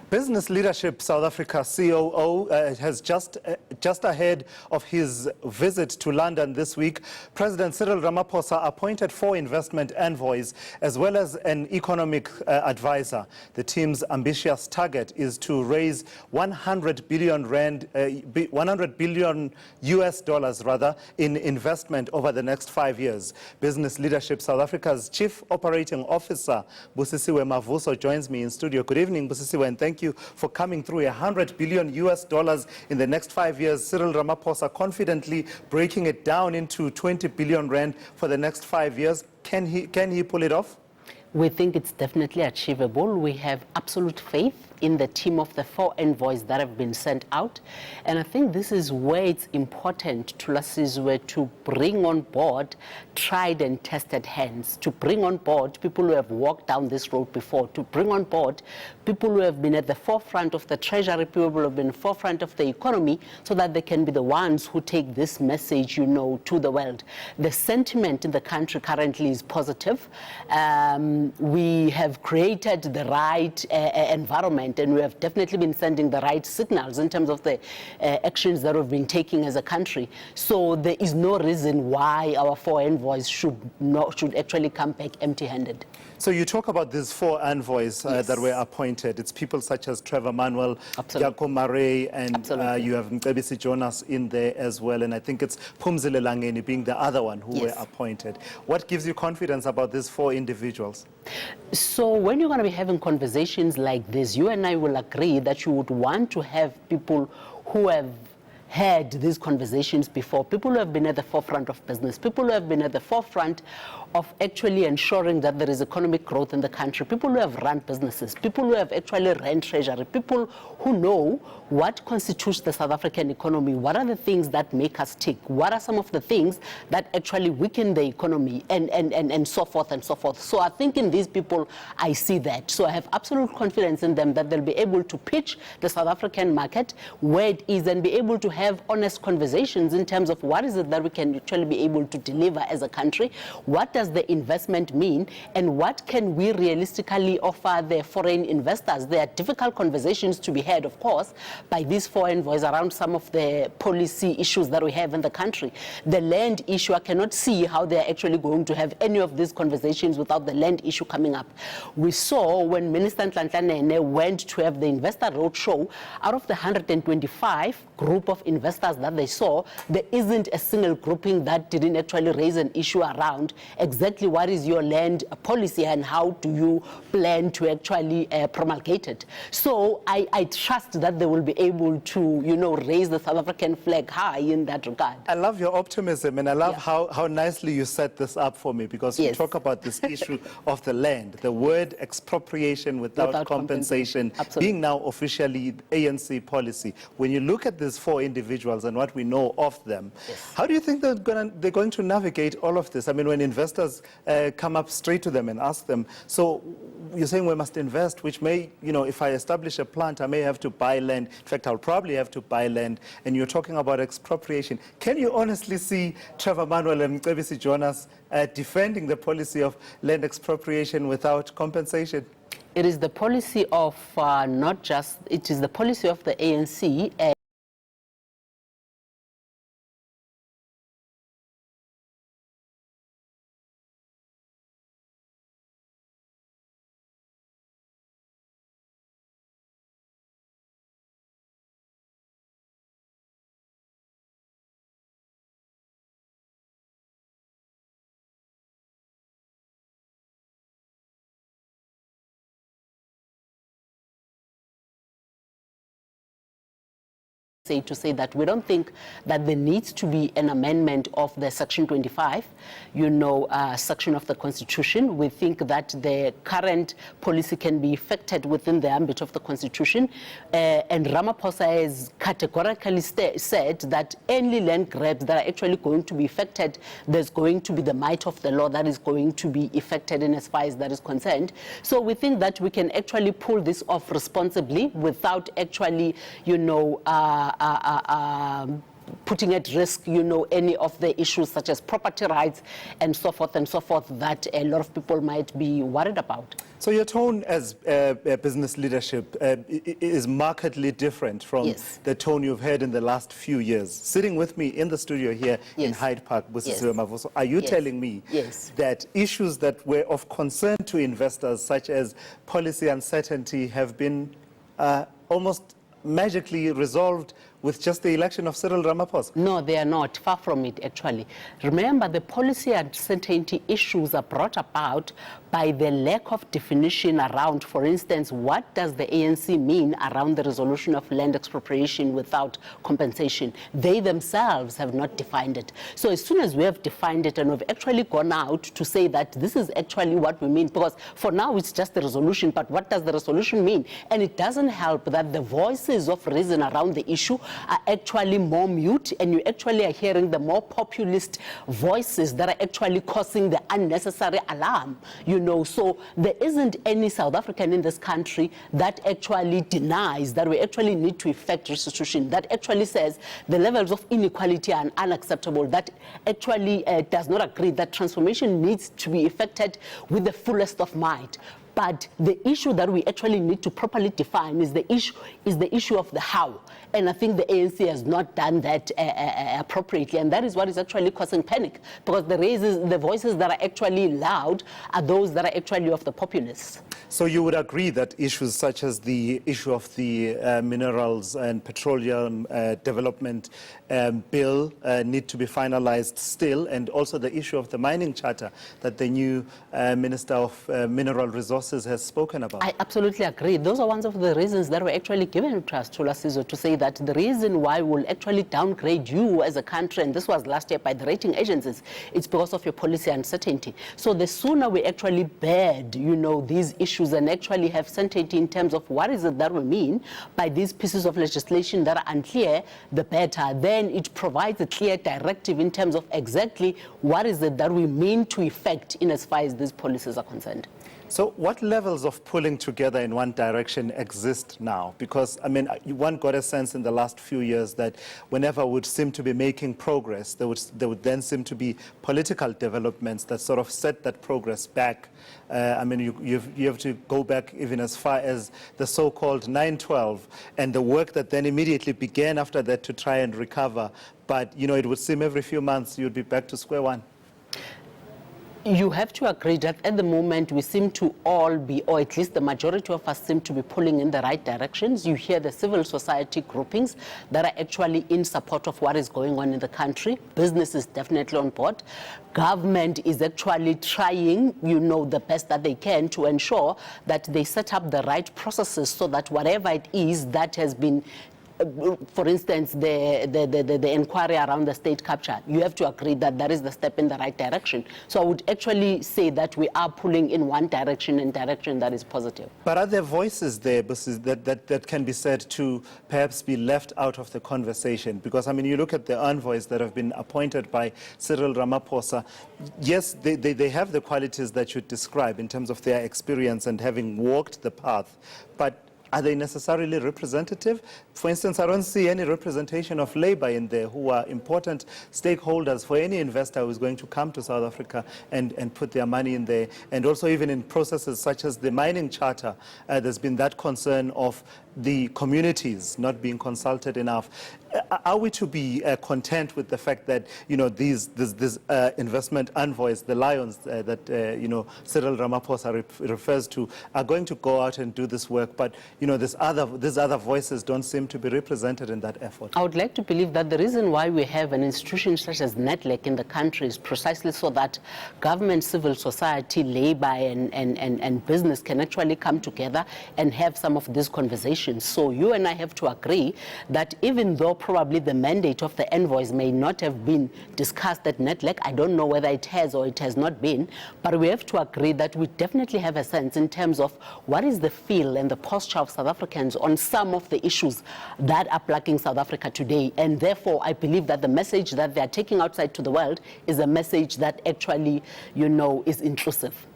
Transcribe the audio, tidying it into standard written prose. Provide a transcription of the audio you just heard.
Business Leadership South Africa COO has just ahead of his visit to London this week, President Cyril Ramaphosa appointed 4 investment envoys as well as an economic advisor. The team's ambitious target is to raise 100 billion US dollars rather in investment over the next 5 years. Business Leadership South Africa's Chief Operating Officer Busisiwe Mavuso joins me in studio. Good evening, Busisiwe, and thank you for coming through. 100 billion US dollars in the next 5 years. Cyril Ramaphosa confidently breaking it down into 20 billion rand for the next 5 years. Can he pull it off? We think it's definitely achievable. We have absolute faith in the team of the 4 envoys that have been sent out. And I think this is where it's important to Busisiwe to bring on board tried and tested hands, to bring on board people who have walked down this road before, to bring on board people who have been at the forefront of the treasury, people who have been at the forefront of the economy, so that they can be the ones who take this message, to the world. The sentiment in the country currently is positive. We have created the right environment, and we have definitely been sending the right signals in terms of the actions that we've been taking as a country. So there is no reason why our 4 envoys should actually come back empty-handed. So you talk about these 4 envoys that were appointed. It's people such as Trevor Manuel, Jaco Marais, and you have Mcebisi Jonas in there as well. And I think it's Phumzile Langeni being the other one who were appointed. What gives you confidence about these 4 individuals? So when you're going to be having conversations like this, you and I will agree that you would want to have people who have had these conversations before, people who have been at the forefront of business, people who have been at the forefront of actually ensuring that there is economic growth in the country, people who have run businesses, people who have actually run treasury, people who know what constitutes the South African economy, what are the things that make us tick, what are some of the things that actually weaken the economy, and so forth and so forth. So I think in these people, I see that. So I have absolute confidence in them that they'll be able to pitch the South African market where it is and be able to have honest conversations in terms of what is it that we can actually be able to deliver as a country, what does the investment mean, and what can we realistically offer the foreign investors. There are difficult conversations to be had, of course, by these 4 envoys around some of the policy issues that we have in the country. The land issue, I cannot see how they're actually going to have any of these conversations without the land issue coming up. We saw when Minister Nhlanhla went to have the investor roadshow, out of the 125 group of investors that they saw, there isn't a single grouping that didn't actually raise an issue around exactly what is your land policy and how do you plan to actually promulgate it. So I trust that they will be able to, raise the South African flag high in that regard. I love your optimism, and I love how nicely you set this up for me, because you talk about this issue of the land, the word expropriation without compensation being now officially ANC policy. When you look at these 4 individuals and what we know of them, how do you think they're going to navigate all of this? I mean, when investors come up straight to them and ask them, so you're saying we must invest, which may, if I establish a plant, I may have to buy land. In fact, I'll probably have to buy land. And you're talking about expropriation. Can you honestly see Trevor Manuel and Mcebisi Jonas defending the policy of land expropriation without compensation? It is the policy of it is the policy of the ANC. To say that we don't think that there needs to be an amendment of the Section 25, section of the Constitution. We think that the current policy can be effected within the ambit of the Constitution. And Ramaphosa has categorically said that any land grabs that are actually going to be effected, there's going to be the might of the law that is going to be effected in as far as that is concerned. So we think that we can actually pull this off responsibly without actually, putting at risk, any of the issues such as property rights and so forth that a lot of people might be worried about. So your tone as business leadership is markedly different from the tone you've heard in the last few years. Sitting with me in the studio here in Hyde Park, Busisiwe Mavuso, are you telling me that issues that were of concern to investors, such as policy uncertainty, have been almost magically resolved with just the election of Cyril Ramaphosa? No, they are not. Far from it, actually. Remember, the policy uncertainty issues are brought about by the lack of definition around, for instance, what does the ANC mean around the resolution of land expropriation without compensation? They themselves have not defined it. So as soon as we have defined it and we've actually gone out to say that this is actually what we mean, because for now it's just the resolution, but what does the resolution mean? And it doesn't help that the voices of reason around the issue are actually more mute, and you actually are hearing the more populist voices that are actually causing the unnecessary alarm, you know. So there isn't any South African in this country that actually denies that we actually need to effect restitution, that actually says the levels of inequality are unacceptable, that actually does not agree that transformation needs to be effected with the fullest of might. But the issue that we actually need to properly define is the issue of the how. And I think the ANC has not done that appropriately, and that is what is actually causing panic, because the voices that are actually loud are those that are actually of the populists. So you would agree that issues such as the issue of the minerals and petroleum development bill need to be finalized still, and also the issue of the mining charter that the new Minister of Mineral Resources has spoken about? I absolutely agree. Those are one of the reasons that were actually given to us, to say that the reason why we'll actually downgrade you as a country, and this was last year by the rating agencies, it's because of your policy uncertainty. So the sooner we actually bed, you know, these issues and actually have certainty in terms of what is it that we mean by these pieces of legislation that are unclear, the better. Then it provides a clear directive in terms of exactly what is it that we mean to effect in as far as these policies are concerned. So what levels of pulling together in one direction exist now? Because, I mean, one got a sense in the last few years that whenever we would seem to be making progress, there would then seem to be political developments that sort of set that progress back. I mean, you have to go back even as far as the so-called 9/12 and the work that then immediately began after that to try and recover. But, you know, it would seem every few months you'd be back to square one. You have to agree that at the moment we seem to all be, or at least the majority of us seem to be pulling in the right directions. You hear the civil society groupings that are actually in support of what is going on in the country. Business is definitely on board. Government is actually trying, you know, the best that they can to ensure that they set up the right processes so that whatever it is that has been, for instance, the inquiry around the state capture, you have to agree that that is the step in the right direction. So I would actually say that we are pulling in one direction, in direction that is positive. But are there voices there that can be said to perhaps be left out of the conversation? Because, I mean, you look at the envoys that have been appointed by Cyril Ramaphosa. Yes, they have the qualities that you describe in terms of their experience and having walked the path, but are they necessarily representative? For instance, I don't see any representation of labor in there, who are important stakeholders for any investor who is going to come to South Africa and put their money in there. And also even in processes such as the mining charter, there's been that concern of the communities not being consulted enough. Are we to be content with the fact that, you know, these investment envoys, the lions that, you know, Cyril Ramaphosa refers to, are going to go out and do this work, but, you know, these other voices don't seem to be represented in that effort? I would like to believe that the reason why we have an institution such as NETLEC in the country is precisely so that government, civil society, labor and business can actually come together and have some of these conversations. So you and I have to agree that even though probably the mandate of the envoys may not have been discussed at NETLEC, I don't know whether it has or it has not been, but we have to agree that we definitely have a sense in terms of what is the feel and the posture of South Africans on some of the issues that are plaguing South Africa today. And therefore, I believe that the message that they are taking outside to the world is a message that actually, you know, is intrusive.